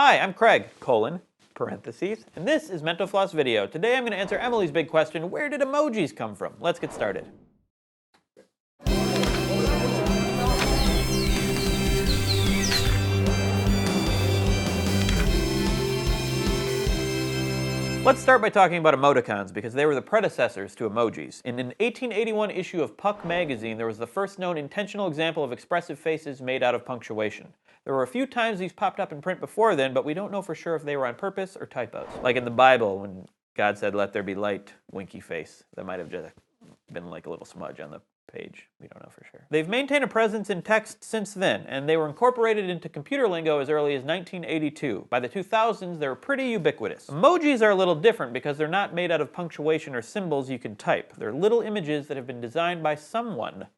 Hi, I'm Craig, parentheses, and this is Mental Floss Video. Today I'm going to answer Emily's big question, where did emojis come from? Let's get started. Let's start by talking about emoticons, because they were the predecessors to emojis. In an 1881 issue of Puck magazine, there was the first known intentional example of expressive faces made out of punctuation. There were a few times these popped up in print before then, but we don't know for sure if they were on purpose or typos. Like in the Bible, when God said, "Let there be light," winky face. That might have just been like a little smudge on the page. We don't know for sure. They've maintained a presence in text since then, and they were incorporated into computer lingo as early as 1982. By the 2000s, they were pretty ubiquitous. Emojis are a little different because they're not made out of punctuation or symbols you can type. They're little images that have been designed by someone.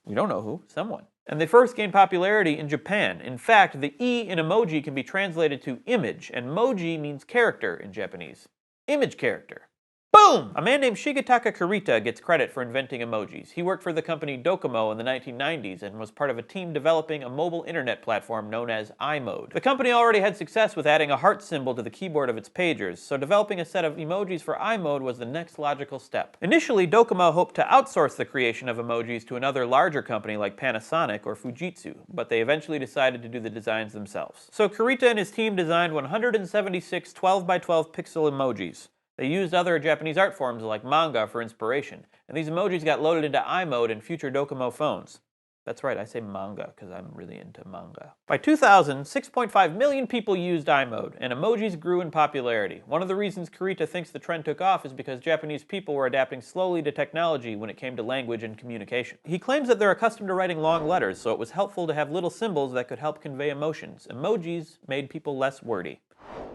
We don't know who, someone. And they first gained popularity in Japan. In fact, the E in emoji can be translated to image, and moji means character in Japanese. Image character. Boom! A man named Shigetaka Kurita gets credit for inventing emojis. He worked for the company Docomo in the 1990s and was part of a team developing a mobile internet platform known as iMode. The company already had success with adding a heart symbol to the keyboard of its pagers, so developing a set of emojis for iMode was the next logical step. Initially, Docomo hoped to outsource the creation of emojis to another larger company like Panasonic or Fujitsu, but they eventually decided to do the designs themselves. So Kurita and his team designed 176 12x12 pixel emojis. They used other Japanese art forms like manga for inspiration, and these emojis got loaded into iMode and future Docomo phones. That's right, I say manga because I'm really into manga. By 2000, 6.5 million people used iMode, and emojis grew in popularity. One of the reasons Kurita thinks the trend took off is because Japanese people were adapting slowly to technology when it came to language and communication. He claims that they're accustomed to writing long letters, so it was helpful to have little symbols that could help convey emotions. Emojis made people less wordy,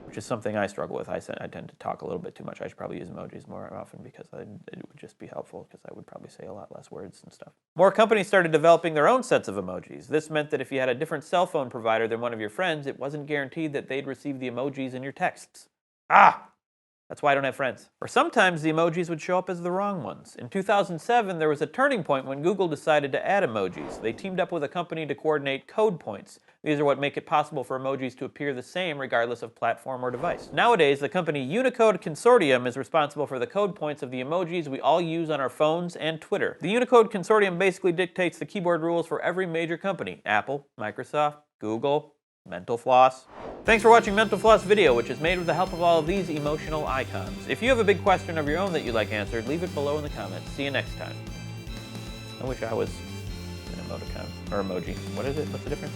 which is something I struggle with. I tend to talk a little bit too much. I should probably use emojis more often because it would just be helpful, because I would probably say a lot less words and stuff. More companies started developing their own sets of emojis. This meant that if you had a different cell phone provider than one of your friends, it wasn't guaranteed that they'd receive the emojis in your texts. That's why I don't have friends. Or sometimes the emojis would show up as the wrong ones. In 2007, there was a turning point when Google decided to add emojis. They teamed up with a company to coordinate code points. These are what make it possible for emojis to appear the same regardless of platform or device. Nowadays, the company Unicode Consortium is responsible for the code points of the emojis we all use on our phones and Twitter. The Unicode Consortium basically dictates the keyboard rules for every major company: Apple, Microsoft, Google, Mental Floss. Thanks for watching Mental Floss Video, which is made with the help of all of these emotional icons. If you have a big question of your own that you'd like answered, leave it below in the comments. See you next time. I wish I was an emoticon, or emoji. What is it? What's the difference?